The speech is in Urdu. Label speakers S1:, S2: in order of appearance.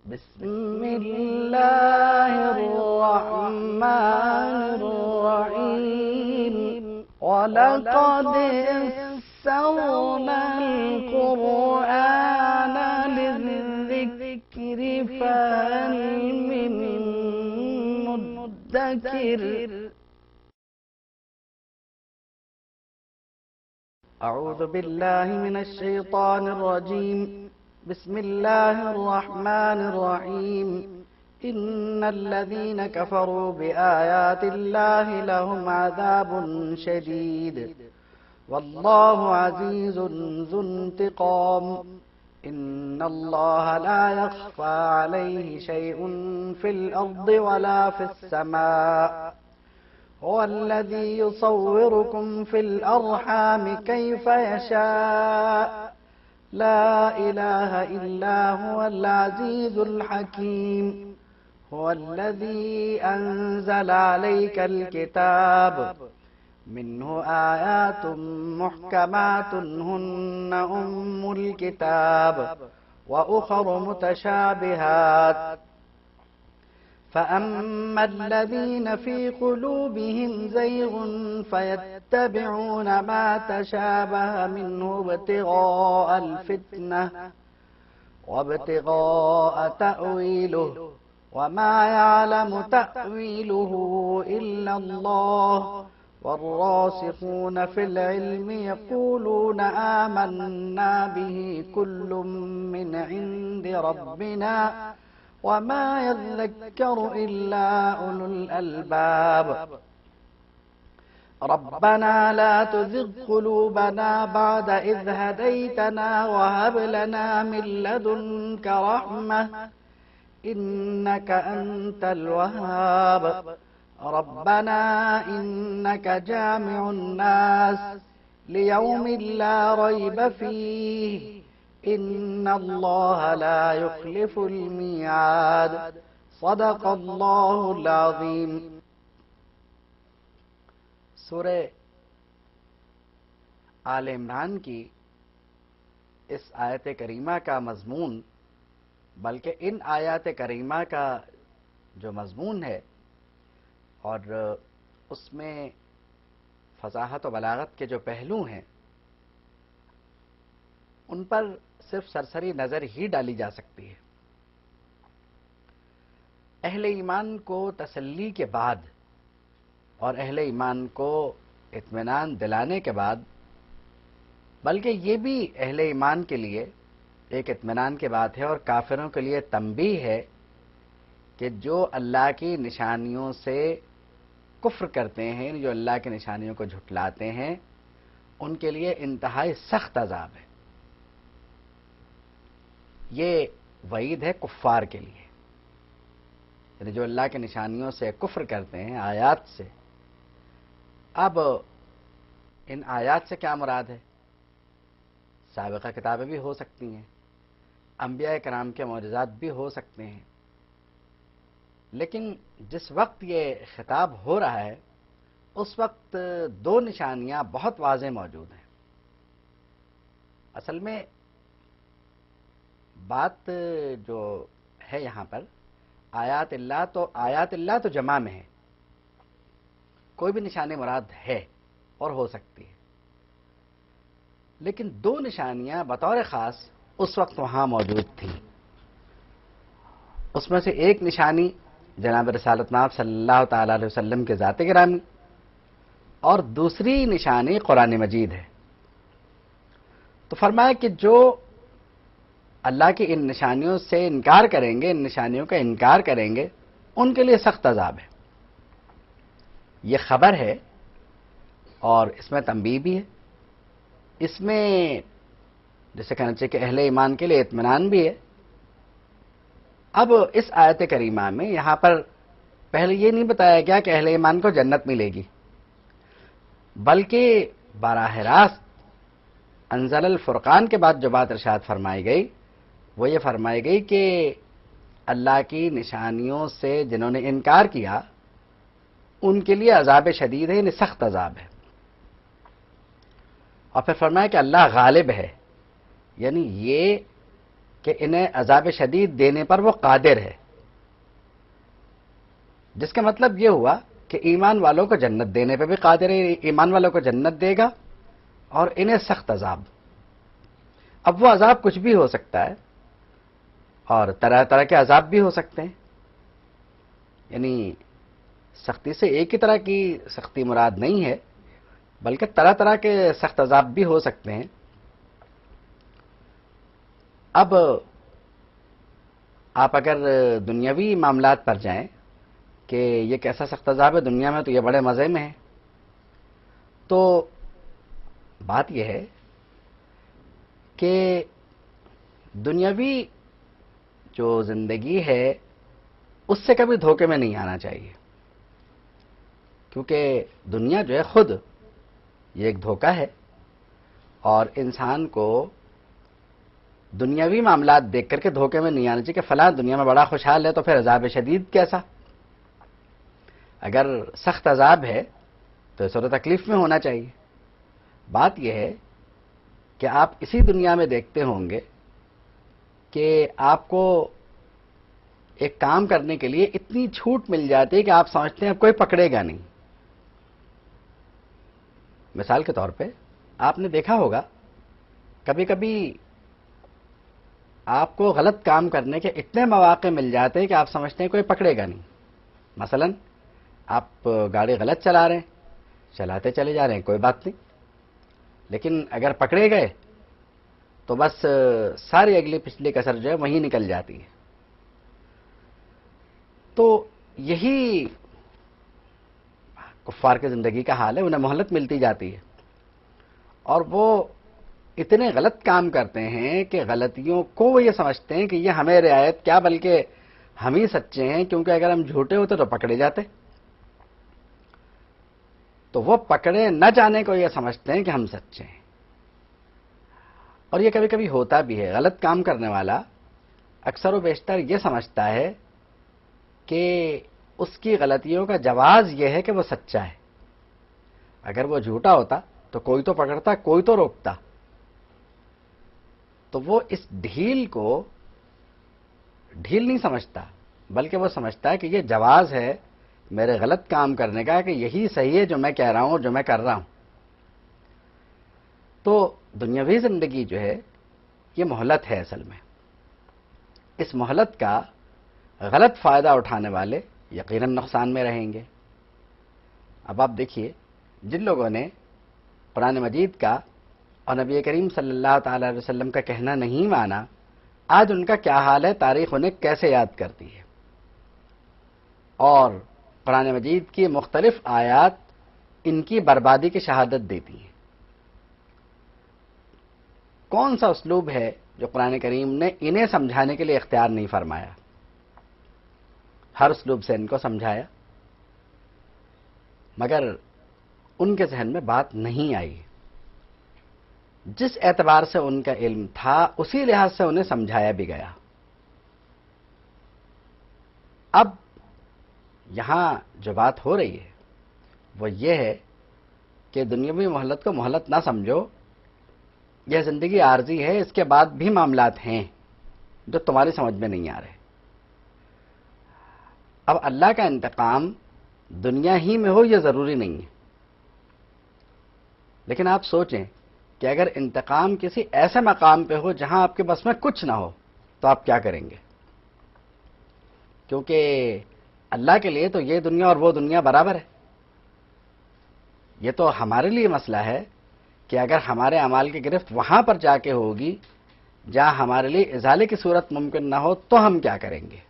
S1: بسم الله الرحمن الرحيم ولقد يسرنا القرآن للذكر فهل من مدكر. أعوذ بالله من الشيطان الرجيم. بسم الله الرحمن الرحيم. إن الذين كفروا بآيات الله لهم عذاب شديد والله عزيز ذو انتقام. إن الله لا يخفى عليه شيء في الأرض ولا في السماء. هو الذي يصوركم في الأرحام كيف يشاء. لا إله إلا هو العزيز الحكيم. هو الذي أنزل عليك الكتاب منه آيات محكمات هن أم الكتاب وأخر متشابهات. فأما الذين في قلوبهم زيغ فيتبعون ما تشابه منه ابتغاء الفتنة وابتغاء تأويله وما يعلم تأويله إلا الله. والراسخون في العلم يقولون آمنا به كل من عند ربنا وما يذكر إلا أولو الألباب. ربنا لا تزغ قلوبنا بعد إذ هديتنا وهب لنا من لدنك رحمة إنك أنت الوهاب. ربنا إنك جامع الناس ليوم لا ريب فيه إن الله لا يخلف الميعاد. صدق اللہ العظیم. سورہ آل عمران کی اس آیت کریمہ کا مضمون، بلکہ ان آیات کریمہ کا جو مضمون ہے اور اس میں فصاحت و بلاغت کے جو پہلو ہیں، ان پر صرف سرسری نظر ہی ڈالی جا سکتی ہے. اہل ایمان کو تسلی کے بعد اور اہل ایمان کو اطمینان دلانے کے بعد، بلکہ یہ بھی اہل ایمان کے لیے ایک اطمینان کی بات ہے اور کافروں کے لیے تنبیہ ہے کہ جو اللہ کی نشانیوں سے کفر کرتے ہیں، جو اللہ کی نشانیوں کو جھٹلاتے ہیں، ان کے لیے انتہائی سخت عذاب ہے. یہ وعید ہے کفار کے لیے، یعنی جو اللہ کی نشانیوں سے کفر کرتے ہیں، آیات سے. اب ان آیات سے کیا مراد ہے؟ سابقہ کتابیں بھی ہو سکتی ہیں، انبیاء کرام کے معجزات بھی ہو سکتے ہیں، لیکن جس وقت یہ خطاب ہو رہا ہے اس وقت دو نشانیاں بہت واضح موجود ہیں. اصل میں بات جو ہے یہاں پر آیات اللہ تو جمع میں ہے، کوئی بھی نشانی مراد ہے اور ہو سکتی ہے، لیکن دو نشانیاں بطور خاص اس وقت وہاں موجود تھیں. اس میں سے ایک نشانی جناب رسالت مآب صلی اللہ تعالی علیہ وسلم کے ذات گرامی، اور دوسری نشانی قرآن مجید ہے. تو فرمایا کہ جو اللہ کی ان نشانیوں سے انکار کریں گے، ان نشانیوں کا انکار کریں گے، ان کے لیے سخت عذاب ہے. یہ خبر ہے اور اس میں تنبیہ بھی ہے. اس میں جیسے کہنا چاہیے کہ اہل ایمان کے لیے اطمینان بھی ہے. اب اس آیت کریمہ میں یہاں پر پہلے یہ نہیں بتایا گیا کہ اہل ایمان کو جنت ملے گی، بلکہ براہ راست انزل الفرقان کے بعد جو بات ارشاد فرمائی گئی وہ یہ فرمائی گئی کہ اللہ کی نشانیوں سے جنہوں نے انکار کیا ان کے لیے عذاب شدید ہے، یعنی سخت عذاب ہے. اور پھر فرمایا کہ اللہ غالب ہے، یعنی یہ کہ انہیں عذاب شدید دینے پر وہ قادر ہے، جس کا مطلب یہ ہوا کہ ایمان والوں کو جنت دینے پہ بھی قادر ہے، ایمان والوں کو جنت دے گا اور انہیں سخت عذاب۔ اب وہ عذاب کچھ بھی ہو سکتا ہے اور طرح طرح کے عذاب بھی ہو سکتے ہیں، یعنی سختی سے ایک ہی طرح کی سختی مراد نہیں ہے، بلکہ طرح طرح کے سخت عذاب بھی ہو سکتے ہیں۔ اب آپ اگر دنیاوی معاملات پر جائیں کہ یہ کیسا سخت عذاب ہے، دنیا میں تو یہ بڑے مزے میں ہے، تو بات یہ ہے کہ دنیاوی جو زندگی ہے اس سے کبھی دھوکے میں نہیں آنا چاہیے، کیونکہ دنیا جو ہے خود یہ ایک دھوکہ ہے، اور انسان کو دنیاوی معاملات دیکھ کر کے دھوکے میں نہیں آنا چاہیے کہ فلاں دنیا میں بڑا خوشحال ہے تو پھر عذاب شدید کیسا؟ اگر سخت عذاب ہے تو اس وقت تکلیف میں ہونا چاہیے۔ بات یہ ہے کہ آپ اسی دنیا میں دیکھتے ہوں گے کہ آپ کو ایک کام کرنے کے لیے اتنی چھوٹ مل جاتی ہے کہ آپ سمجھتے ہیں کوئی پکڑے گا نہیں۔ مثال کے طور پہ آپ نے دیکھا ہوگا کبھی کبھی آپ کو غلط کام کرنے کے اتنے مواقع مل جاتے ہیں کہ آپ سمجھتے ہیں کوئی پکڑے گا نہیں۔ مثلا آپ گاڑی غلط چلا رہے ہیں، چلاتے چلے جا رہے ہیں، کوئی بات نہیں، لیکن اگر پکڑے گئے تو بس ساری اگلی پچھلی کسر جو ہے وہیں نکل جاتی ہے۔ تو یہی کفار کی زندگی کا حال ہے، انہیں مہلت ملتی جاتی ہے اور وہ اتنے غلط کام کرتے ہیں کہ غلطیوں کو وہ یہ سمجھتے ہیں کہ یہ ہمیں رعایت کیا بلکہ ہم ہی سچے ہیں، کیونکہ اگر ہم جھوٹے ہوتے تو پکڑے جاتے، تو وہ پکڑے نہ جانے کو یہ سمجھتے ہیں کہ ہم سچے ہیں۔ اور یہ کبھی کبھی ہوتا بھی ہے، غلط کام کرنے والا اکثر و بیشتر یہ سمجھتا ہے کہ اس کی غلطیوں کا جواز یہ ہے کہ وہ سچا ہے، اگر وہ جھوٹا ہوتا تو کوئی تو پکڑتا، کوئی تو روکتا، تو وہ اس ڈھیل کو ڈھیل نہیں سمجھتا، بلکہ وہ سمجھتا ہے کہ یہ جواز ہے میرے غلط کام کرنے کا، کہ یہی صحیح ہے جو میں کہہ رہا ہوں اور جو میں کر رہا ہوں۔ تو دنیاوی زندگی جو ہے یہ مہلت ہے اصل میں، اس مہلت کا غلط فائدہ اٹھانے والے یقیناً نقصان میں رہیں گے۔ اب آپ دیکھیے، جن لوگوں نے قرآن مجید کا اور نبی کریم صلی اللہ تعالی علیہ وسلم کا کہنا نہیں مانا، آج ان کا کیا حال ہے، تاریخ انہیں کیسے یاد کرتی ہے، اور قرآن مجید کی مختلف آیات ان کی بربادی کی شہادت دیتی ہیں۔ کون سا اسلوب ہے جو قرآن کریم نے انہیں سمجھانے کے لیے اختیار نہیں فرمایا؟ ہر اسلوب سے ان کو سمجھایا، مگر ان کے ذہن میں بات نہیں آئی۔ جس اعتبار سے ان کا علم تھا اسی لحاظ سے انہیں سمجھایا بھی گیا۔ اب یہاں جو بات ہو رہی ہے وہ یہ ہے کہ دنیاوی مہلت کو مہلت نہ سمجھو، یہ زندگی عارضی ہے، اس کے بعد بھی معاملات ہیں جو تمہاری سمجھ میں نہیں آ رہے۔ اب اللہ کا انتقام دنیا ہی میں ہو یہ ضروری نہیں ہے، لیکن آپ سوچیں کہ اگر انتقام کسی ایسے مقام پہ ہو جہاں آپ کے بس میں کچھ نہ ہو تو آپ کیا کریں گے؟ کیونکہ اللہ کے لیے تو یہ دنیا اور وہ دنیا برابر ہے۔ یہ تو ہمارے لیے مسئلہ ہے کہ اگر ہمارے اعمال کی گرفت وہاں پر جا کے ہوگی جہاں ہمارے لیے ازالے کی صورت ممکن نہ ہو تو ہم کیا کریں گے؟